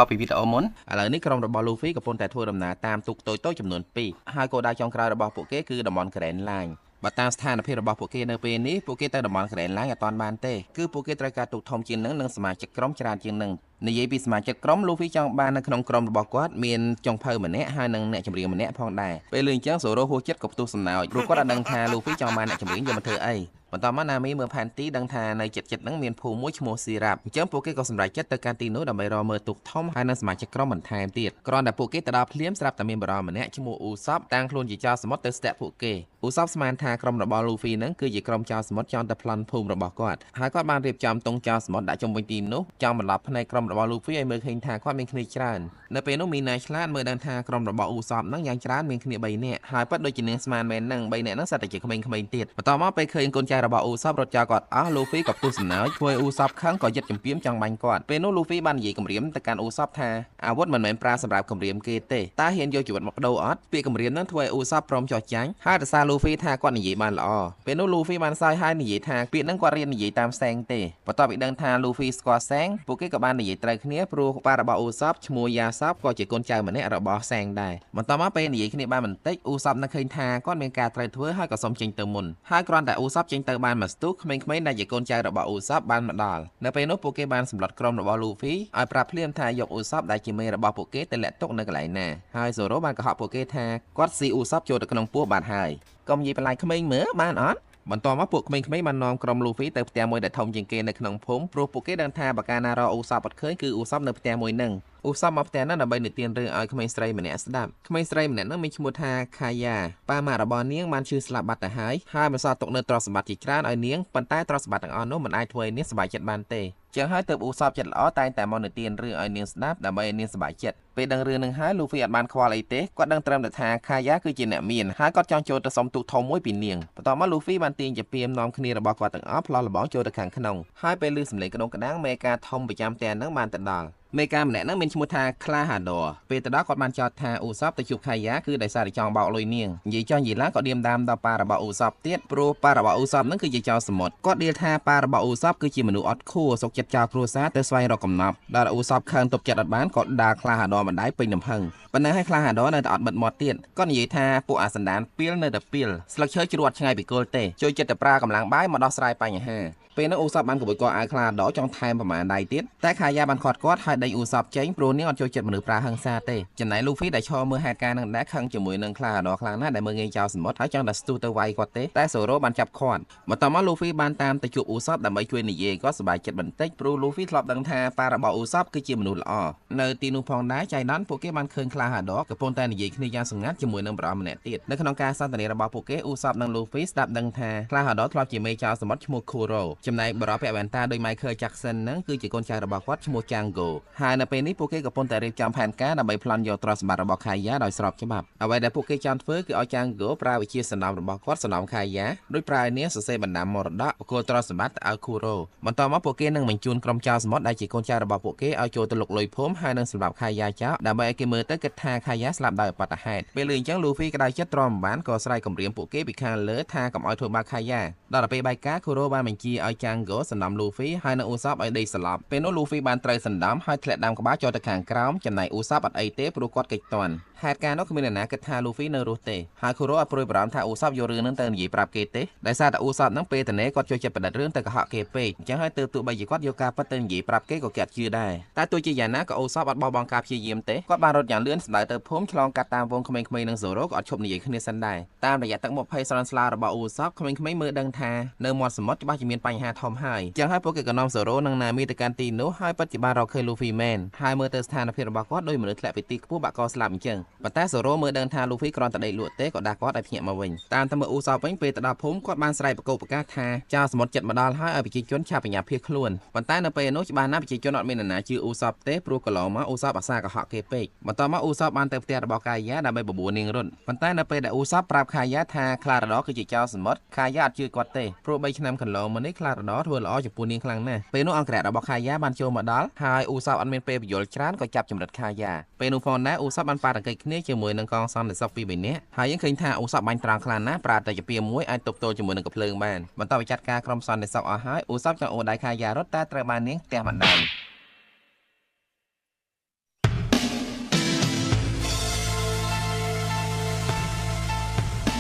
ពីវីដេអូមុនឥឡូវនេះក្រុមរបស់ Luffy កំពុងតែធ្វើដំណើរតាមទូកតូចៗចំនួន2ហើយគោលដៅចុងក្រោយរបស់ពួកគេគឺតំបន់ Grand Line បើតាមស្ថានភាពរបស់ពួកគេនៅពេលនេះពួកគេទៅតំបន់ Grand Line អត់ទាន់បានទេគឺពួកគេត្រូវការទូកធំជាងនឹងនិងសមាជិកក្រុមច្រើនជាងនឹងនិយាយពីសមាជិកក្រុម Luffy ចង់បាននៅក្នុងក្រុមរបស់គាត់មានចុងភៅម្នាក់ហើយនិងអ្នកចម្រៀងម្នាក់ផងដែរពេលលឺអញ្ចឹង Zoro ហួសចិត្តក៏ផ្ទុះសំណើចព្រោះគាត់អត់ដឹងថា Luffy ចង់បានអ្នកចម្រៀងយកមកធ្វើអីបន្តមក Nami មើលផែនទីដឹងថានៅជិតៗហ្នឹងមានភូមិមួយឈ្មោះ Sirap អញ្ចឹងពួកគេក៏សម្រេចចិត្តទៅកាន់ទីនោះដើម្បីរកមើលទូកធំហើយនិងសមាជិកក្រុមបន្ថែមទៀតគ្រាន់តែពួកគេទៅដល់ភ្លាមស្រាប់តែមានបរិយាម្នាក់ឈ្មោះ Usopp តាំងខ្លួនជាចៅសមុទ្រទៅស្ទាក់ពួកគេ Usopp ស្មានថាក្រុមរបស់ Luffy ហ្នឹងគឺជាក្រុមចៅសមុទ្រចង់ទៅប្លន់ភូមិរបស់គាត់ហើយគាត់បានរៀបចំទង់ចៅសមុទ្រដាក់ជុំវិញទីនោះចង់បន្លប់ភ្នែកក្រុមរបស់ Luffy ឲ្យមើលឃើញថាគាត់មានគ្នាច្រើននៅពេលនោះមីណាឆ្លាតមើលដឹងថាក្រុមរបស់ Usopp ហ្នឹងយ៉ាងច្រើនមានគ្នា3នាក់ហើយប៉ិតដូចជានាងស្មានមែនហ្នឹង3នាក់ហ្នឹងសិតតែជាក្មេងៗទៀតបន្តមកពេលឃើញកូនចៅរបស់ Usopp រត់ចោលគាត់អស់ Luffy ក៏ផ្ទុះសំណើចធ្វើឲ្យ Usopp ខឹងក៏យឹតជំពាមចង់បាញ់គាត់ពេលនោះ Luffy បាននិយាយគម្រាមទៅកាន់ Usopp ថាអាវុធមិនមែនប្រើសម្រាប់គម្រាមគេទេតើហ៊ានយកជីវិតមកបដូរអត់ពាក្យគម្រាមហ្នឹងធ្វើឲ្យ Usopp ព្រមចោះចាញ់ហើយដោយសារ Luffy ថាគាត់និយាយបានល្អពេលនោះ Luffy បានសើចហើយនិយាយថាពាក្យហ្នឹងគាត់រៀននិយាយតាមសែងទេបន្ទាប់ពីដឹងថា Luffy ស្គាល់សែងពួកគេក៏បាននិយាយត្រូវគ្នាព្រោះប៉ារបស់ Usopp ឈ្មោះ Yasop ក៏ជាកូនចៅម្នាក់របស់សែងដែរបន្តមកពេលនិយាយគ្នាបានបន្តិច Usopp នឹកឃើញថាគាត់មានការត្រូវធ្វើហើយក៏សុំចេញទៅមុនហើយគ្រាន់តែ Usopp ចេញទៅបានមួយស្ទុះក្មេងៗដែលជាកូនចៅរបស់ Usopp បានមកដល់នៅពេលនោះពួកគេបានសម្លុតក្រុមរបស់ Luffy ឲ្យប្រាប់ភ្លាមថាយក Usopp ដែលជាមេរបស់ពួកគេទៅលាក់ទុកនៅកន្លែងណាហើយ Zoro បានកុហកពួកគេថាគាត់ស៊ី Usopp ចូលទៅក្នុងពោះបាត់ហើយកុំនិយាយបន្លាយក្មេងមើលបានអត់បន្តមកពួកក្មេងៗបាននាំក្រុម Luffy ទៅផ្ទះមួយដែលធំជាងគេនៅក្នុងភូមិព្រោះពួកគេដឹងថាបើកាលណារក Usopp អត់ឃើញគឺ Usopp នៅផ្ទះមួយហ្នឹងUsopp មកផ្ទះហ្នឹងដើម្បីនិទានរឿងឲ្យក្មេងស្រីម្នាក់ស្ដាប់ក្មេងស្រីម្នាក់ហ្នឹងមានឈ្មោះថា Kaya ប៉ាម៉ាក់របស់នាងបានឈឺស្លាប់បាត់ទៅហើយបន្សល់ទុកនៅទ្រព្យសម្បត្តិជាច្រើនឲ្យនាងប៉ុន្តែទ្រព្យសម្បត្តិទាំងអស់នោះមិនអាចធ្វើឲ្យនាងសប្បាយចិត្តបានទេចឹងហើយទើប Usopp ចិត្តល្អតែងតែមកនិទានរឿងឲ្យនាងស្ដាប់ដើម្បីឲ្យនាងសប្បាយចិត្តពេលដឹងរឿងនឹងហើយ Luffy អត់បានខ្វល់អីទេគាត់ដឹងត្រឹមតែថា Kaya គឺជាអ្នកមានហើយគាត់ចង់ចូលទៅសុំទូកធំមួយពីនាងបន្ទាប់មក Luffy បានទាញជាពាមនាំគ្នារបស់គាត់ទាំងអស់ផ្លោះលបងចូលទៅខាងក្នុងហើយពេលឮសំឡេងក្តោងក្តាំងមេការធំប្រចាំផ្ទះហ្នឹងបានទៅដល់មេការម្នាក់ហ្នឹងមានឈ្មោះថា Klahadore ពេលទៅដល់គាត់បានចោទថា Usopp ទៅជួប Kaya គឺដោយសារតែចង់បោកលុយនាងនិយាយចង់និយាយឡើងក៏ឌៀមដាមដល់ប៉ារបស់ Usopp ទៀតព្រោះប៉ារបស់ Usopp ហ្នឹងគឺជាចៅសមុទ្រគាត់ឌីលថាប៉ារបស់ Usopp គឺជាមនុស្សអត់ខួរសុកចិត្តចោលគ្រួសារទៅស្វែងរកកំណប់ដល់ Usopp ខឹងទប់ចិត្តអត់បានក៏ដាល់ Klahadore បណ្ដាយពេញលំហឹងប៉ុន្តែឲ្យ Klahadore នៅតែអត់បិទមាត់ទៀតគាត់និយាយថាពួកអាសន្តានពីលនៅតែពីលស្លឹកឈើជ្រួតឆ្ងាយពីគល់ទេជួយចិត្តតែប្រើកម្លាំងបាយមកដោះស្រាយបញ្ហាពេលនោះ Usopp បានកបួយកអាវ Klahadore ចង់ថែមប្រមាណដៃទៀតតែ Kaya បានខាត់គាត់ហើយដេញ Usopp ចេញព្រោះនាងអត់ចូលចិត្តមនុស្សប្រើហិង្សាទេចំណែក Luffy ដែលឈរមើលហេតុការណ៍នឹងដែរខឹងជាមួយនឹង Klahadore ខ្លាំងណាស់ដែលមើលងាយចោលសមុទ្រហើយចង់តែស្ទុះទៅវាយគាត់ទេតែ Zoro បានចាប់ឃាត់បន្ទាប់មក Luffy បានតាមទៅជួប Usopp ដើម្បីជួយនិយាយគាត់សប្បាយចិត្តបន្តិចព្រោះ Luffy ធ្លាប់ដឹងថាប៉ារបស់ Usopp គឺជាមនុស្សល្អនៅទីនោះផងដែរចៃដន្យពួកគេបានឃើញ Klahadore កំពុងតែនិយាយគ្នាយ៉ាងសម្ងាត់ជាមួយនឹងបរិយាម្នាក់ទៀតនៅក្នុងការសន្ទនារបស់ពួកគេ Usopp និង Luffy ស្ដាប់ដឹងថា Klahadore ធ្លាប់ជាមេចៅសមុទ្រឈ្មោះ Kuro ចំណែកបរិយាពាក់វ៉ែនតាដោយ Michael Jackson ហ្នឹងគឺជាកូនចៅរបស់គាត់ឈ្មោះ Django ហើយនៅពេលនេះពួកគេកំពុងតែរៀបចំផែនការដើម្បីប្លន់យកទ្រព្យសម្បត្តិរបស់ Kaya ដោយស្របច្បាប់អ្វីដែលពួកគេចង់ធ្វើគឺឲ្យ Django ប្រើវិជាសណ្ដំរបស់គាត់សណ្ដំ Kaya ដោយប្រើឲ្យនាងសរសេរបណ្ដាំមរតកបកគោទ្រព្យសម្បត្តិទៅឲ្យ Kuro បន្តមកពួកគេនឹងបញ្ជូនក្រុមចៅសមុទ្រដែលជាកូនចៅរបស់ពួកគេឲ្យចូលទៅលុកលុយភូមិហើយនឹងសម្រាប់ Kaya ចោលដើម្បីឲ្យគេមើលទៅគិតថា Kaya ស្លាប់ដោយអបតហេតុពេលឮអញ្ចឹង Luffy ក្តៅចិត្តទ្រាំមិនបានក៏ស្រែកគំរាមពួកគេពីខាងលើថាកុំឲ្យធ្វើបាប Kaya ដល់ពេលបាយការ Kuro បានបញ្ជាឲ្យ Django សណ្ដំ Luffy ហើយនឹង Usopp ឲ្យដេកស្លាប់ពេលនោះ Luffy បានត្រូវសណ្ដំហើយធ្លាក់ដាំក្បាលចូលទៅខាងក្រោមចំណែក Usopp អត់អីទេព្រោះគាត់កិច្ចតន់ហេតុការណ៍នោះគ្មានអ្នកណាគិតថា Luffy នៅរស់ទេហើយ Kuro អត់ព្រួយបារម្ភថា Usopp យករឿងហ្នឹងទៅនិយាយប្រាប់គេទេដោយសារតែ Usopp ហ្នឹងពេលតនេគាត់ចូលចិត្តប្រឌិតរឿងទៅកុហកគេពេកអញ្ចឹងហើយទើបទោះបីជាគាត់យកការពិតទៅនិយាយប្រាប់គេក៏គេអត់ជឿដែរតែទោះជាយ៉ាងណាក៏ Usopp អត់បោះបង់ការព្យាយាមទេគាត់បានរត់យ៉ាងលឿនស្ដៅទៅភូមិឆ្លងកាត់តាមវងក្មេងៗនឹង Zoro ក៏អត់ឈប់និយាយគ្នាសិនដែរតាមរយៈទឹកមុខភ័យស្លន់ស្លោរបស់ Usopp ក្មេងៗមើលដឹងថានៅមាត់សមុទ្រច្បាស់ជាមានបញ្ហាធំហើយអញ្ចឹងហើយពួកគេក៏នាំ Zoro និង Nami ទៅកាន់ទីនោះហើយពិតជាបានរកឃើញ Luffy មែនហើយមើលទៅស្ថានភាពរបស់គាត់ដូចមនុស្សធ្លាក់ពីទីខ្ពស់បាក់កស្លាប់អញ្ចឹងប៉ុន្តែ Zoro មើលដឹងថា Luffy គ្រាន់តែដេកលក់ទេក៏ដាស់គាត់ឲ្យភ្ញាក់មកវិញតាមតែមើល Usopp វិញពេលទៅដល់ភូមិគាត់បានស្រែកបកោប្រកាសថាចៅសមុទ្រចិត្តមកដល់ហើយឲ្យប្រជាជនឆាប់បញ្ញាភៀសខ្លួនប៉ុន្តែនៅពេលនោះច្បាស់ណាស់ប្រជាជនអត់មាននរណាជឿ Usopp ទេព្រោះកន្លងមក Usopp អាសាកុហកគេពេកបន្ទាប់មក Usopp បានទៅផ្ទះរបស់ Kaya ដើម្បីបបួលនាងរត់ប៉ុន្តែនៅពេលដែល Usopp ប្រាប់ Kaya ថា Klahadore គឺជាចៅសមុទ្រ Kaya អត់ជឿគាត់ទេព្រោះ3ឆ្នាំកន្លងមកនេះ Klahadore ធ្វើល្អចំពោះនាងខ្លាំងណាស់ពេលនោះអង្គរៈរបស់ Kaya បានចូលមកដល់ហើយ Usopp អត់មានពេលបញ្យល់ច្រើនក៏ចាប់ចម្រិត Kaya ពេលនោះផងដែរ Usopp បានប៉ះទង្គិចគ្នាជាមួយនឹងកងសន្តិសុខពី3នាក់ហើយយើងឃើញថា Usopp បាញ់ត្រង់ខ្លាំងណាស់ប្រើតែជាពាមួយអាចទប់ទល់ជាមួយនឹងកាភ្លើងបានបន្ទាប់ពីចាត់ការក្រុមសន្តិសុខអស់ហើយ Usopp ចង់អូដៃ Kaya រត់តែត្រូវបាននាងផ្ទះម្ដាយ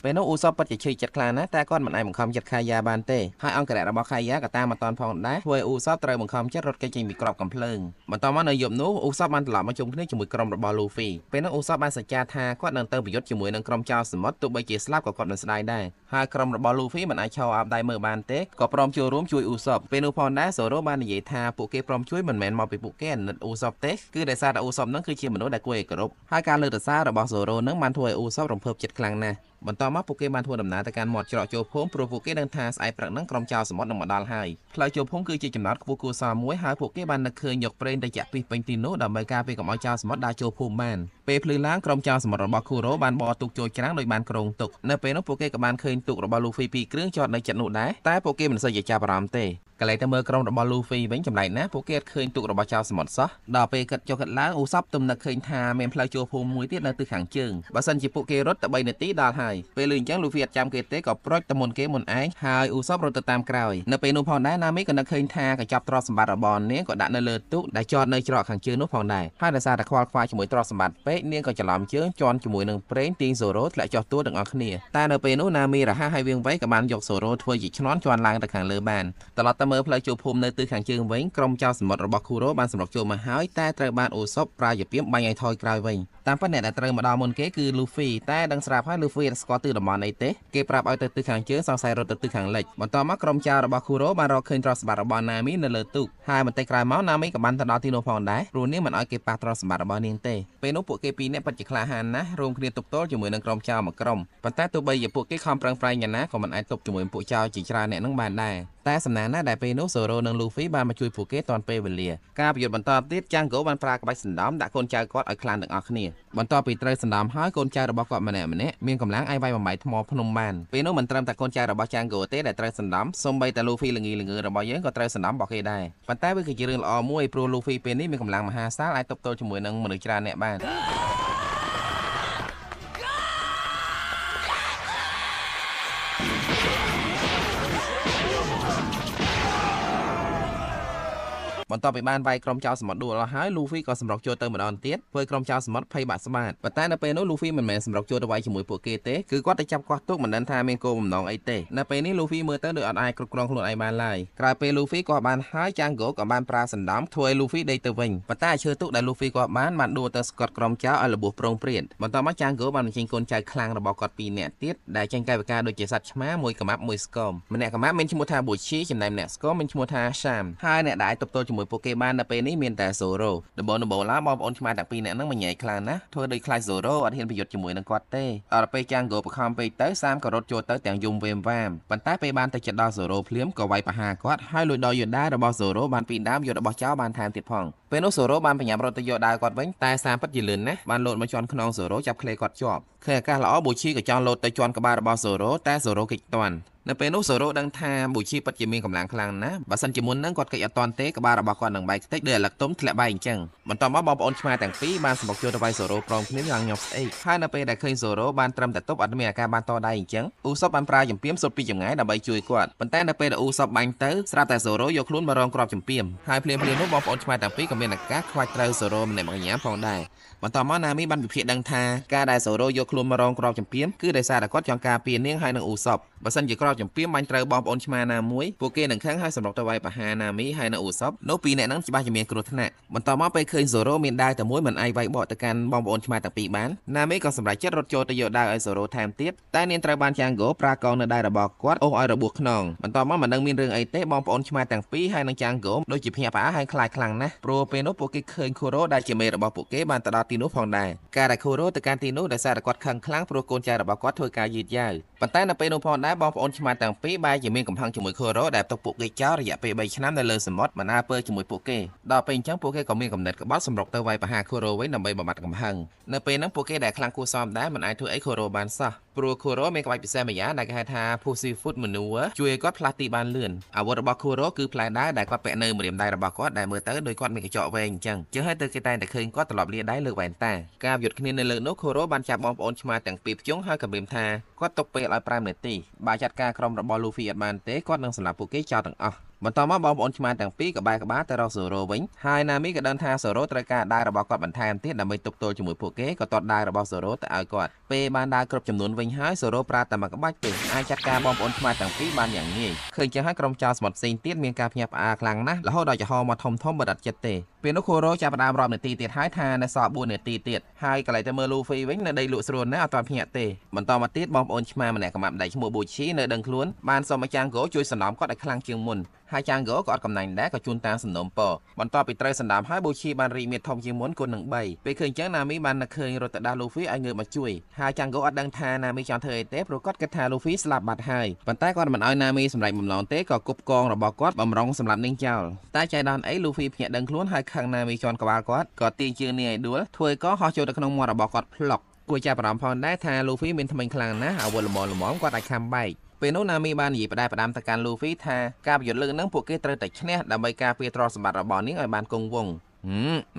ពេលនោះអ៊ូសបពិតជាឈឺចិត្តខ្លាំងណាស់តែគាត់មិនអាចបង្ខំចិត្តខាយ៉ាបានទេហើយអង្គរៈរបស់ខាយ៉ាក៏តាមមកតាន់ផងដែរធ្វើឲ្យអ៊ូសបត្រូវបង្ខំចិត្តរត់គេចចេញពីក្របកំភ្លើងបន្ទាប់មកនៅយប់នោះអ៊ូសបបានត្រឡប់មកជុំគ្នាជាមួយក្រុមរបស់លូហ្វីពេលនោះអ៊ូសបបានសច្ចាថាគាត់នឹងទៅប្រយុទ្ធជាមួយនឹងក្រុមចៅសមុទ្រទោះបីជាស្លាប់ក៏គាត់មិនស្ដាយដែរហើយក្រុមរបស់លូហ្វីមិនអាចឈរអបដៃមើលបានទេក៏ព្រមចូលរួមជួយអ៊ូសបពេលនោះផងដែរសូរ៉ូបាននិយាយថាពួកគេព្រមជួយមិនមែនមកពីពួកគេអាណិតអ៊ូសបទេគឺដោយសារតែអ៊ូសបនឹងគឺជាមនុស្សដែលគួរឲ្យគោរពហើយការលើកទសាររបស់សូរ៉ូនឹងបានធ្វើឲ្យអ៊ូសបរំភើបចិត្តខ្លាំងណាស់បន្តមកពួកគេបានធ្វើដំណើរទៅកាន់មាត់ច្រកចូលភូមិព្រោះពួកគេដឹងថាស្អែកព្រឹកហ្នឹងក្រុមចៅសមុទ្រនឹងមកដល់ហើយផ្លូវចូលភូមិគឺជាចំណតខ្ពស់គួរសមមួយហើយពួកគេបាននឹកឃើញយកប្រេងទៅចាក់ពីពេញទីនោះដើម្បីការពារកុំឲ្យចៅសមុទ្រដើរចូលភូមិបានពេលភ្លឺឡើងក្រុមចៅសមុទ្ររបស់គូរ៉ូបានបកទូកចូលច្រាំងដោយបានគ្រោងទុកនៅពេលនោះពួកគេក៏បានឃើញទូករបស់លូហ្វី2គ្រឿងចតនៅជិតនោះដែរតែពួកគេមិនសូវជាចាប់អារម្មណ៍ទេកន្លែងទៅមើលក្រុមរបស់លូហ្វីវិញចម្លែកណាស់ពួកគេអត់ឃើញទូករបស់ចៅសមុទ្រសោះដល់ពេលគិតចុះគិតឡើងអ៊ូសបទំនឹកឃើញថាមានផ្លូវចូលភូមិមួយទៀតនៅទិសខាងជើងបើសិនជាពួកគេរត់តែ3នាទីដល់ហើយពេលលឺអញ្ចឹងលូហ្វីអត់ចាំគេទេក៏ប្រូចទៅមុនគេមុនឯងហើយអ៊ូសបរត់ទៅតាមក្រោយនៅពេលនោះផងដែរណាមីក៏នឹកឃើញថាកញ្ចប់ទ្រព្យសម្បត្តិរបស់នាងក៏ដាក់នៅលើទូកដែលចតនៅច្រកខាងជើងនោះផងដែរហើយដោយសារតែខ្វល់ខ្វាយជាមួយទ្រព្យសម្បត្តិពេកនាងក៏ច្រឡំជើងជន់ជាមួយនឹងប្រេងទាញសូរ៉ូធ្លាក់ចុះទួលទាំងអស់គ្នាតែនៅពេលនោះណាមីរហ័សហើយវៀងវៃក៏បានយកសូរ៉ូធ្វើជាឈ្នន់ជន់ឡើងទៅខាងលើបានត្រឡប់ទៅមើលផ្លូវចូលភូមិនៅទិសខាងជើងវិញក្រុមចៅសមុទ្ររបស់គូរ៉ូបានសម្រុកចូលមកហើយតែត្រូវបានអ៊ូសបប្រាយពាមបាញ់ឲ្យថយក្រោយវិញតាមពិតអ្នកដែលត្រូវមកដល់មុនគេគឺលូហ្វីតែដឹងស្រាប់ហើយលូហ្វីអត់ស្គាល់ទិសតំបន់អីទេគេប្រាប់ឲ្យទៅទិសខាងជើងសង្ស័យរត់ទៅទិសខាងលិចបន្ទាប់មកក្រុមចៅរបស់គូរ៉ូបានរកឃើញទ្រព្យសម្បត្តិរបស់ណាមីនៅលើទូកហើយបន្តិចក្រោយមកណាមីក៏បានទៅដល់ទីនោះផងដែរព្រោះនាងមិនឲ្យគេប៉ះទ្រព្យសម្បត្តិរបស់នាងទេពេលនោះពួកគេពីរនាក់ពិតជាក្លាហានណាស់រួមគ្នាទប់ទល់ជាមួយនឹងក្រុមចៅមួយក្រុមប៉ុន្តែទោះបីជាពួកគេខំប្រឹងប្រែងយ៉ាងណាក៏មិនអាចទប់ជាមួយពួកចៅជាច្រើនអ្នកនឹងបានដែរតែសំណាងណាស់ដែលពេលនោះសូរ៉ូនិងលូហ្វីបានមកជួយពួកគេទាន់ពេលវេលាការប្រយុទ្ធបន្តទៀតចាំងហ្គោបានប្រើក្បាច់សណ្ដំដាក់កូនចៅគាត់ឲ្យខ្លាំងទាំងអស់គ្នាបន្ទាប់ពីត្រូវសណ្ដំហើយកូនចៅរបស់គាត់ម្នាក់មានកម្លាំងអាចវាយបំបីថ្មភ្នំបានពេលនោះមិនត្រឹមតែកូនចៅរបស់ចាំងហ្គោទេដែលត្រូវសណ្ដំសូម្បីតែលូហ្វីល្ងីល្ងើរបស់យើងក៏ត្រូវសណ្ដំរបស់គេដែរប៉ុន្តែវាគឺជារឿងល្អមួយព្រោះលូហ្វីពេលនេះមានកម្លាំងមហាសាលអាចទប់ទល់ជាមួយនឹងមនុស្សច្រើនអ្នកបានបន្ទាប់ពីបានវាយក្រុមចៅសមុទ្រដួលអស់ហើយលូហ្វីក៏សម្រុកចូលទៅម្ដងទៀតធ្វើក្រុមចៅសមុទ្រភ័យបាក់ស្បាតប៉ុន្តែនៅពេលនោះលូហ្វីមិនមែនសម្រុកចូលទៅវាយជាមួយពួកគេទេគឺគាត់ទៅចាប់កោះទូកមិនដឹងថាមានគោលបំណងអីទេនៅពេលនេះលូហ្វីមើលទៅដូចអត់អាចគ្រប់គ្រងខ្លួនឯងបានឡើយក្រោយពេលលូហ្វីក៏បានហើយចាំងហ្គោក៏បានប្រើសណ្ដំធ្វើឲ្យលូហ្វីដេកទៅវិញប៉ុន្តែឈើទូកដែលលូហ្វីក៏បានដួលទៅស្កត់ក្រុមចៅឲ្យរបួសប្រងព្រាតបន្ទាប់មកចាំងហ្គោបានបញ្ចេញកូនចៅខ្លាំងរបស់គាត់ពីរនាក់ទៀតដែលចេញកាយវិការដូចជាសត្វឆ្មាមួយកម្មាប់មួយស្គមម្នាក់កម្មាប់មានឈ្មោះថាប៊ូឈីចំណែកម្នាក់ស្គមមានឈ្មោះថាសាមហើយអ្នកដែលអាចទប់ទល់ជាមួយពួកគេបាននៅពេលនេះមានតែសូរ៉ូដំបូងឡើយបងប្អូនឆ្មាទាំងពីរនាក់ហ្នឹងមិនញ៉ៃខ្លាំងណាស់ធ្វើដូចខ្លាចសូរ៉ូអត់ហ៊ានប្រយុទ្ធជាមួយនឹងគាត់ទេដល់ពេលចាំងហ្គោបខំពេកទៅសាមក៏រត់ចូលទៅទាំងយំវេមវាមប៉ុន្តែពេលបានទៅជិតដល់សូរ៉ូភ្លាមក៏វាយប្រហារគាត់ហើយលួចដល់យូដារបស់សូរ៉ូបានពីដើមយករបស់ចោលបានថែមទៀតផងពេលនោះសូរ៉ូបានបញ្ញាប់រត់ទៅយកដាវគាត់វិញតែសាមពិតជាលឿនណាស់បានលោតមកជន់ខ្នងសូរ៉ូចាប់ឃ្លេគាត់ជាប់ឃើញឱកាសល្អប៊ូឈីក៏ចង់លោតទៅជន់ក្បាលរបស់សូរ៉ូតែសូរ៉ូគេចតាន់នៅពេលនោះសូរ៉ូដឹងថាប៊ូឈីពិតជាមានកម្លាំងខ្លាំងណាស់បើសិនជាមុនហ្នឹងគាត់គេចអត់តាន់ទេក្បាលរបស់គាត់នឹងបែកខ្ទេចដោយអាឡឹកទុំធ្លាក់បែកអញ្ចឹងបន្ទាប់មកបងប្អូនឆ្មាទាំងពីរបានសម្បុកចូលទៅវាយសូរ៉ូព្រមគ្នាយ៉ាងញាប់ស្អេកហើយនៅពេលដែលឃើញសូរ៉ូបានត្រឹមតែទប់អត់មានអាការបានតដៃអញ្ចឹងអ៊ូសបបានប្រើចំពាមសុទ្ធពីចម្ងាយដើម្បីជួយគាត់ប៉ុន្តែនៅពេលដែលអ៊ូសបបាញ់ទៅស្រាប់តែសូរ៉ូយកខ្លួនមករងគ្រាប់ចំពាមហើយភ្លាមនោះបងប្អូនឆ្មាទាំងពីរក៏មានឱកាសខ្វាច់ត្រូវសូរ៉ូម្នាក់ម្យ៉ាងផងដែរបន្ទាប់មកណាមីបានវិភាគដឹងថាការដែលសូរ៉ូយកខ្លួនមករងគ្រាប់ចំពាមគឺដោយសារតែគាត់ចង់ការពារនាងហើយនឹងអ៊ូសបបើសិនជាគ្រាប់ចំពាមបាញ់ត្រូវបងប្អូនឆ្មាណាមួយពួកគេនឹងខឹងហើយសម្រុកទៅវាយប្រហារណាមីហើយនឹងអ៊ូសបនោះពីរអ្នកហ្នឹងច្បាស់ជាមានគ្រោះថ្នាក់បន្ទាប់មកពេលឃើញសូរ៉ូមានដាវតែមួយមិនអាចវាយបកទៅកាន់បងប្អូនឆ្មាទាំងពីរបានណាមីក៏សម្រេចចិត្តរត់ចូលទៅយកដាវឲ្យសូរ៉ូថែមទៀតតែនាងត្រូវបានចាំងហ្គោប្រើកងនៅដៃរបស់គាត់អូសឲ្យរបួសខ្នងបន្ទាប់មកមិនដឹងមានរឿងអីទេបងប្អូនឆ្មាទាំងពីរហើយនឹងចាំងហ្គោដូចជាភ្ញាក់ផ្អើលហើយខ្លាចខ្លាំងណាស់ព្រោះពេលនោះពួកគេឃើញខូរ៉ូដែលជាមេរបស់ពួកគេបានទៅដល់ទីនោះផងដែរការដែលខូរ៉ូទៅកាន់ទីនោះដោយសារតែគាត់ខឹងខ្លាំងព្រោះកូនចៅរបស់គាត់ធ្វើការយឺតយ៉ាវប៉ុន្តែនៅពេលនោះផងដែរបងប្អូនឆ្មាទាំងពីរបែរជាមានកំហឹងជាមួយខូរ៉ូដែលទុកពួកគេចោលរយៈពេល3ឆ្នាំនៅលើសមុទ្រមិនអើពើជាមួយពួកគេដល់ពេលអញ្ចឹងពួកគេក៏មានកំណត់ក្បត់សម្រុកទៅវាយប្រហារខូរ៉ូវិញដើម្បីបំបត្តិកំហឹងនៅពេលហ្នឹងពួកគេដែលខ្លាំងគួរសមដែរមិនអាចធ្វើអីខូរ៉ូបានសោះព្រោះខូរ៉ូមានក្បាច់ពិសេសម្យ៉ាងដែលគេហៅថា Pussy Foot Maneuver ជួយឲ្យគាត់ផ្លាស់ទីបានលឿនអាវុធរបស់ខូរ៉ូគឺផ្លែដៃដែលគាត់ពាក់នៅម្រាមដៃរបស់គាត់ដែលមើលទៅដូចគាត់មានកញ្ចក់វែងអញ្ចឹងចឹងហើយទៅគេតែងតែឃើញគាត់ត្រឡប់លាដៃលើកវ៉ែនតាការប្រយុទ្ធគ្នានៅលើនោះខូរ៉ូបានចាប់បងប្អូនឆ្មាទាំងពីរភ្ជង់ហើយក៏មានថាគាត់ទុកពេលឲ្យ5នាទីបើចាត់ការក្រុមរបស់លូហ្វីអត់បានទេគាត់នឹងសម្លាប់ពួកគេចោលទាំងអស់ បន្ទាប់មកបងប្អូនឆ្មាទាំងពីរក៏បែរក្បាលទៅរកសូរ៉ូវិញហើយណាមីក៏ដឹងថាសូរ៉ូត្រូវការដាវរបស់គាត់បន្ថែមទៀតដើម្បីទប់ទល់ជាមួយពួកគេក៏ទាត់ដាវរបស់សូរ៉ូទៅឲ្យគាត់ពេលបានដាវគ្រប់ចំនួនវិញហើយសូរ៉ូប្រើតែមួយក្បាច់ទេអាចចាត់ការបងប្អូនឆ្មាទាំងពីរបានយ៉ាងងាយឃើញចឹងហើយក្រុមចៅសមុទ្រផ្សេងទៀតមានការភ្ញាក់ផ្អើលខ្លាំងណាស់រហូតដល់ចំហមកធំបិទអត់ចិត្តទេពេលនោះខូរ៉ូចាប់ផ្ដើមរាប់នាទីទៀតហើយថានៅសល់4នាទីទៀតហើយកន្លែងទៅមើលលូហ្វីវិញនៅដីលក់ស្រួលណាស់អត់ទាន់ភ្ញាក់ទេបន្តមកទៀតបងប្អូនឆ្មាម្នាក់កំាប់ដៃឈ្មោះប៊ូឈីនៅដឹងខ្លួនបានសុំឲ្យចាងហ្គោជួយសណ្ដំគាត់ឲ្យខ្លាំងជាងមុនហើយចាងហ្គោក៏អត់កំណាញ់ដែរក៏ជួនតាមសំណុំពរបន្ទាប់ពីត្រូវសណ្ដំហើយប៊ូឈីបានរីកមាឌធំជាងមុនគុណនឹង3ពេលឃើញចឹងណាមីបាននឹកឃើញរត់ទៅដាស់លូហ្វីឲ្យងើបមកជួយហើយចាងហ្គោអត់ដឹងថាណាមីចង់ធ្វើអីទេព្រោះគាត់គិតថាលូហ្វីស្លាប់បាត់ហើយប៉ុន្តែគាត់មិនឲ្យណាមីសម្រេចបំណងទេក៏គប់កងរបស់គាត់បំរុងសម្រាប់នាងចោលតែចៃដន្យអីលូហ្វីភ្ញាក់ដឹងខ្លួនហើយខឹងណាមីជន់ក្បាលគាត់ក៏ទាញជើងនាងឲ្យដួលធ្វើក៏ហោះចូលទៅក្នុងមាត់របស់គាត់ផ្លុកគួរចាប់អារម្មណ៍ផងដែរថាលូហ្វីមានថ្មិញខ្លាំងណាស់អាវុធល្មមគាត់អាចខំបែកពេលនោះណាមីបាននិយាយផ្ដាំទៅកាន់លូហ្វីថាការប្រយុទ្ធលើកនឹងពួកគេត្រូវតែឈ្នះដើម្បីការពារទ្រព្យសម្បត្តិរបស់នាងឲ្យបានគង់វង្ស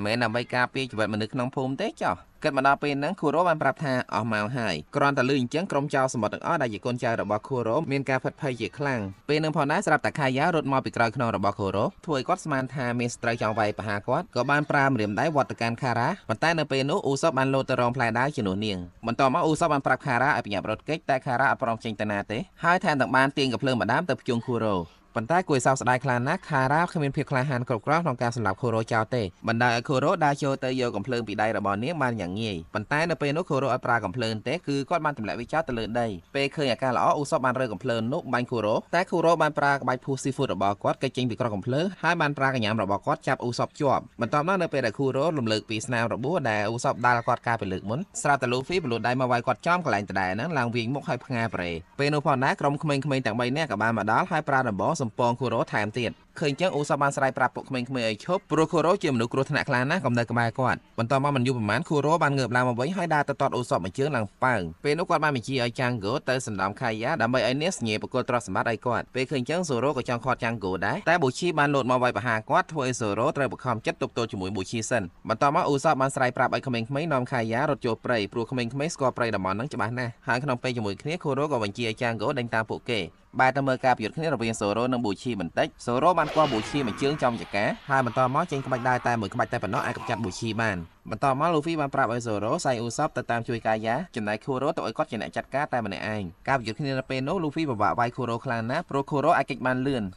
មិនដើម្បីការពារជីវិតមនុស្សក្នុងភូមិទេចុះគិតមកដល់ពេលហ្នឹងខូរ៉ូបានប្រាប់ថាអស់ម៉ោងហើយគ្រាន់តែលឺអញ្ចឹងក្រុមចៅសមុទ្រទាំងអស់ដែលជាកូនចៅរបស់ខូរ៉ូមានការផិតភ័យជាខ្លាំងពេលនឹងផងដែរស្រាប់តែខាយ៉ារត់មកពីក្រោយខ្នងរបស់ខូរ៉ូធ្វើឲ្យគាត់ស្មានថាមានស្ត្រីចង់វាយប្រហារគាត់ក៏បានប្រើម្រាមដៃវត្តទៅកាន់ខារ៉ាប៉ុន្តែនៅពេលនោះអ៊ូសបបានលោតទៅរងផ្លែដាវជំនួសនាងបន្ទាប់មកអ៊ូសបបានប្រាប់ខារ៉ាឲ្យប្រញាប់រត់គេចតែខារ៉ាអត់ព្រមចេញទៅណាទេហើយថែមទាំងបានទាញកាភ្លើងម្ដាមទៅភ្ជង់ខូរ៉ូប៉ុន្តែគួរឲ្យសោកស្ដាយខ្លាំងណាស់ខារ៉ាគ្មានភាពក្លាហានគ្រប់គ្រាន់ក្នុងការសម្លាប់ខូរ៉ូចោលទេបណ្ដាលឲ្យខូរ៉ូដើរចូលទៅយកកាភ្លើងពីដៃរបស់នាងបានយ៉ាងងាយប៉ុន្តែនៅពេលនោះខូរ៉ូអត់ប្រើកាភ្លើងទេគឺគាត់បានទម្លាក់វាចោលទៅលើដីពេលឃើញអាការល្អអ៊ូសបបានរើកាភ្លើងនោះបាញ់ខូរ៉ូតែខូរ៉ូបានប្រើក្បាច់ភូស៊ីហ្វូតរបស់គាត់កិច្ចចេញពីក្រោះកាភ្លើងហើយបានប្រើកញ្ញាំរបស់គាត់ចាប់អ៊ូសបជាប់បន្ទាប់មកនៅពេលដែលខូរ៉ូរំលើកពីស្នាមរបួសដែលអ៊ូសបដាល់គាត់កាលពីលើកមុនស្រាប់តែលូហ្វីបលូដៃមកវាយគាត់ចំកន្លែងដដែលហ្នឹងឡើងវិញមុខហើយផ្ងាប្រេពេលនោះផងដែរក្រុមក្មេងៗទាំង3នាក់ក៏បានមកដល់ហើយប្រើដំបងសំពងខូរ៉ូថែមទៀតឃើញចឹងអ៊ូសបបានស្រ័យប្រាប់ពួកក្មេងៗឲ្យឈប់ព្រោះខូរ៉ូជាមនុស្សគ្រោះថ្នាក់ខ្លាំងណាស់កំនៅក្បែរគាត់បន្ទាប់មកមិនយូរប៉ុន្មានខូរ៉ូបានងើបឡើងមកវិញហើយដើរទៅទាត់អ៊ូសបមួយជើងឡើងប៉ើងពេលនោះគាត់បានបញ្ជាឲ្យចាងហ្គោទៅសណ្ដំខាយ៉ាដើម្បីឲ្យនាងស្ញេបកគលទ្រព្យសម្បត្តិឲ្យគាត់ពេលឃើញចឹងសូរ៉ូក៏ចង់ខាត់ចាងហ្គោដែរតែប៊ូឈីបានលោតមកវាយប្រហារគាត់ធ្វើឲ្យសូរ៉ូត្រូវបង្ខំចិត្តទប់ទល់ជាមួយប៊ូឈីសិនបន្ទាប់មកអ៊ូសបបានស្រ័យប្រាប់ឲ្យក្មេងៗនាំខាយ៉ារត់ចូលព្រៃព្រោះក្មេងៗស្គាល់ព្រៃតំបន់ហ្នឹងច្បាស់ណាស់ហើយក្នុងពេលជាមួយគ្នាខូរ៉ូក៏បញ្ជាឲ្យចាងហ្គោដេញតាមពួកគេបែរទៅមើលការប្រយុទ្ធគ្នារវាងសូរ៉ូនិងប៊ូឈីបន្តិចសូរ៉ូបានគាស់ប៊ូឈីមួយជើងចំចកាហើយបន្តមកចេញក្បាច់ដើរតែមួយក្បាច់តែប៉ុណ្ណោះអាចកម្ចាត់ប៊ូឈីបានបន្តមកលូហ្វីបានប្រាប់ឲ្យសូរ៉ូសៃអ៊ូសបទៅតាមជួយកាយ៉ាចំណែកខូរ៉ូទៅឲ្យគាត់ជាអ្នកចាត់ការតែម្នាក់ឯងការប្រយុទ្ធគ្នានៅពេលនោះលូហ្វីពិបាកវាយខូរ៉ូខ្លាំងណាស់ព្រោះខូរ៉ូអាចគេចបានលឿន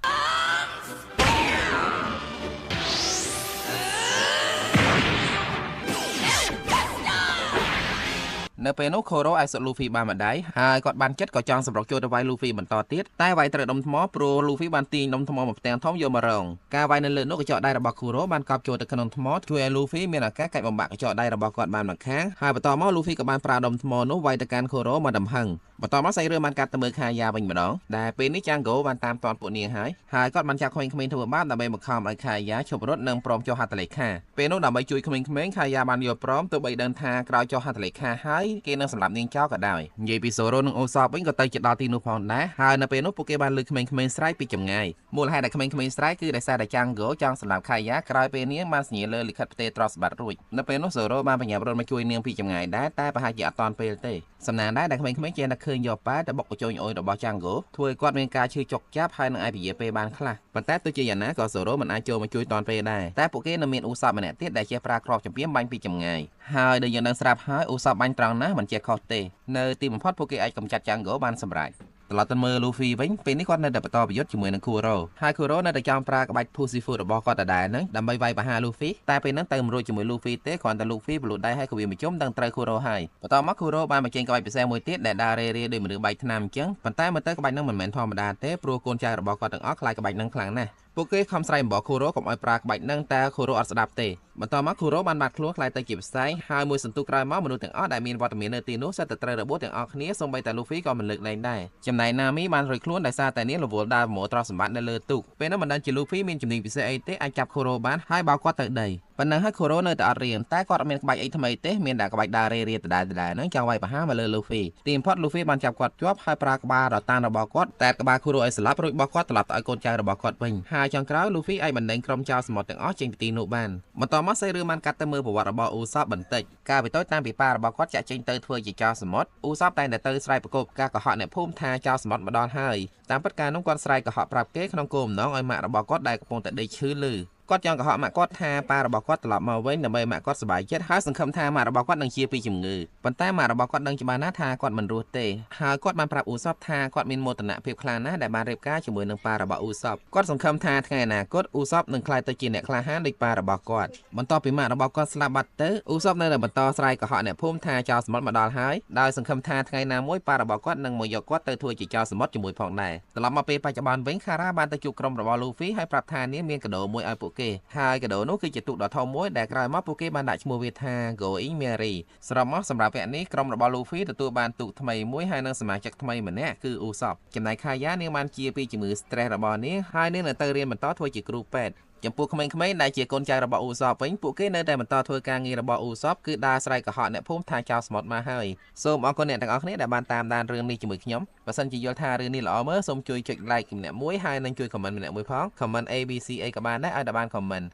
នៅពេលនោះខូរ៉ូអាចសុតលូហ្វីបានម្ដាយហើយគាត់បានចិត្តក៏ចង់សម្រុកចូលទៅវាយលូហ្វីបន្តទៀតតែវាយត្រូវដុំថ្មព្រោះលូហ្វីបានទាញដុំថ្មមកផ្ទាំងធំយកមករងការវាយនៅលើនោះកញ្ចក់ដៃរបស់ខូរ៉ូបានកប់ចូលទៅក្នុងថ្មជួយឲ្យលូហ្វីមានឱកាសកាច់បំបាក់កញ្ចក់ដៃរបស់គាត់បានម្ខាងហើយបន្តមកលូហ្វីក៏បានប្រើដុំថ្មនោះវាយទៅកាន់ខូរ៉ូមកដំហឹងបន្តមកសាច់រឿងបានកាត់ទៅមើលខាយ៉ាវិញម្ដងដែលពេលនេះចាងហ្គោបានតាមទាន់ពួកនាងហើយគាត់បានចាប់ក្មេងៗធ្វើបាបដើម្បីបង្ខំឲ្យខាយ៉ាឈប់រត់និងព្រមចុះហត្ថលេខាពេលនោះដើម្បីជួយក្មេងៗខាយ៉ាបានយល់ព្រមទោះបីដឹងថាក្រោយចុះហត្ថលេខាហើយគេនឹងសម្លាប់នាងចោលក៏ដោយនិយាយពីសូរ៉ូនិងអូសបវិញក៏ទៅជិតដល់ទីនោះផងដែរហើយនៅពេលនោះពួកគេបានលើកក្មេងៗស្រែកពីចម្ងាយមូលហេតុដែលក្មេងៗស្រែកគឺដោយសារតែចាងហ្គោចង់សម្លាប់ខាយ៉ាក្រោយពេលនាងបានសញ្ញាលើលិខិតផ្ទេរទ្រព្យសម្បត្តិរួចនៅពេលនោះសូរ៉ូបានបញ្ញាប់រត់មកជួយនាងពីចម្ងាយដែរតែប្រហែលជាអត់ទាន់ពេលទេសំណាងដែរដែលក្មេងៗចេះតែឃើញយកប៉ែទៅបុកកញ្ចុញអុយរបស់ចាងហ្គោធ្វើឲ្យគាត់មានការឈឺចុកចាប់ហើយនឹងអាចពជាពេលបានខ្លះប៉ុន្តែទោះជាយ៉ាងណាក៏សូរ៉ូមិនអាចចូលមកជួយទាន់ពេលដែរតែពួកគេនៅមានអ៊ូសបម្នាក់ទៀតដែលចេះប្រើគ្រាប់ចម្រៀមបាញ់ពីចម្ងាយហើយដូចយើងដឹងស្រាប់ហើយអ៊ូសបបាញ់ត្រង់ណាមិនចេះខុសទេនៅទីបំផុតពួកគេអាចកម្ចាត់ចាងហ្គោបានសម្រេចត្រឡប់ទៅមើលលូហ្វីវិញពេលនេះគាត់នៅតែបន្តប្រយុទ្ធជាមួយនឹងខូរ៉ូហើយខូរ៉ូនៅតែចង់ប្រើក្បាច់ភូស៊ីហ្វូរបស់គាត់ដដែលហ្នឹងដើម្បីវាយប្រហារលូហ្វីតែពេលហ្នឹងទៅមិនរួចជាមួយលូហ្វីទេគ្រាន់តែលូហ្វីបលូដៃឲ្យគវាមជុំដឹងត្រូវខូរ៉ូហើយបន្តមកខូរ៉ូបានបញ្ចេញក្បាច់ពិសេសមួយទៀតដែលដើររេរាដោយមនុស្សបែកថ្នាំអញ្ចឹងប៉ុន្តែមើលទៅក្បាច់ហ្នឹងមិនមែនធម្មតាទេព្រោះកូនចៅរបស់គាត់ទាំងអស់ខ្លាចក្បាច់ហ្នឹងខ្លាំងណាស់ពួកគេខំស្រែកអំបោះខូរ៉ូកុំឲ្យប្រើក្បាច់ហ្នឹងតែខូរ៉ូអត់ស្ដាប់ទេបន្តមកខូរ៉ូបានបាត់ខ្លួនខ្លាយទៅជាផ្សែងហើយមួយសន្ទុះក្រោយមកមនុស្សទាំងអស់ដែលមានវត្តមាននៅទីនោះសុទ្ធតែត្រូវរបួសទាំងអស់គ្នាសូម្បីតែលូហ្វីក៏មិនលើកលែងដែរចំណែកណាមីបានរួចខ្លួនដោយសារតែនាងរវល់ដើរប្រមូលទ្រព្យសម្បត្តិនៅលើទូកពេលនោះមិនដឹងជាលូហ្វីមានជំនាញពិសេសអីទេអាចចាប់ខូរ៉ូបានហើយបោកគាត់ទៅដីប៉ុណ្ណឹងហើយខូរ៉ូនៅតែអត់រៀនតែគាត់អត់មានក្បាច់អីថ្មីទេមានតែក្បាច់ដើររេរាដដែលហ្នឹងចង់វាយប្រហារមកលើលូហ្វីទីបំផុតលូហ្វីបានចាប់គាត់ជាប់ហើយប្រើក្បាលរតានរបស់គាត់តែក្បាលខូរ៉ូឲ្យស្លាប់រួចបោះគាត់ត្រឡប់ទៅឲ្យកូនចៅរបស់គាត់វិញហើ ហើយចុងក្រោយ Luffy អាចបណ្ដេញក្រុមចោរសមុទ្រទាំងអស់ចេញពីទីនោះបានបន្តមកសេរីរឿងបានកាត់ទៅមើលប្រវត្តិរបស់ Usopp បន្តិចកាលពីតូចតាមពីប៉ារបស់គាត់ចាក់ចេញទៅធ្វើជាចោរសមុទ្រ Usopp តែងតែទៅស្រែកប្រកបការកុហកអ្នកភូមិថាចោរសមុទ្រមកដល់ហើយតាមពិតការនោះគាត់ស្រែកកុហកប្រាប់គេក្នុងគោលបំណងឲ្យម៉ាក់របស់គាត់ដែលកំពុងតែដេកឈឺលឺគាត់ចង់កុហកម៉ាក់គាត់ថាប៉ារបស់គាត់ត្រឡប់មកវិញដើម្បីម៉ាក់គាត់សប្បាយចិត្តហើយសង្ឃឹមថាម៉ាក់របស់គាត់នឹងជាពីជំងឺប៉ុន្តែម៉ាក់របស់គាត់ដឹងច្បាស់ណាស់ថាគាត់មិនរស់ទេហើយគាត់បានប្រាប់ Usopp ថាគាត់មានមោទនភាពខ្លាំងណាស់ដែលបានរៀបការជាមួយនឹងប៉ារបស់ Usopp គាត់សង្ឃឹមថាថ្ងៃអនាគត Usopp នឹងក្លាយទៅជាអ្នកក្លាហានដូចប៉ារបស់គាត់បន្ទាប់ពីម៉ាក់របស់គាត់ស្លាប់បាត់ទៅ Usopp នៅតែបន្តស្រែកកុហកអ្នកភូមិថាចោរសមុទ្រមកដល់ហើយដោយសង្ឃឹមថាថ្ងៃណាមួយប៉ារបស់គាត់នឹងមកយកគាត់ទៅធ្វើជាចោរសមុទ្រជាមួយផងដែរត្រឡប់មកពេលបច្ចុប្បន្នវិញ Kara បានទៅជួបក្រុមរបស់ Luffy ហើយប្រាប់ថានាងមានកាដូមួយឲ្យពួកគេហើយកាដូនោះគឺជាទូកដ៏ធំមួយដែលក្រោយមកពួកគេបានដាក់ឈ្មោះវាថា Going Merry សរុបមកសម្រាប់វគ្គនេះក្រុមរបស់ Luffy ទទួលបានទូកថ្មីមួយហើយនឹងសមាជិកថ្មីម្នាក់គឺ Usopp ចំណែក Kaya នាងបានជាពីជំងឺ stress របស់នាងហើយនាងនៅទៅរៀនបន្តធ្វើជាគ្រូពេទ្យចំពោះក្មេងៗដែលជាកូនចៅរបស់ Usopp វិញពួកគេនៅតែបន្តធ្វើការងាររបស់ Usopp គឺដើរស្រែកកុហកអ្នកភូមិថាចោរសមុទ្រមកហើយសូមអរគុណអ្នកទាំងអស់គ្នាដែលបានតាមដានរឿងនេះជាមួយខ្ញុំបើសិនជាយល់ថារឿងនេះល្អមើលសូមជួយចុច like ម្នាក់មួយហើយនឹងជួយ comment ម្នាក់មួយផង comment ABC អីក៏បានដែរឲ្យតែបាន comment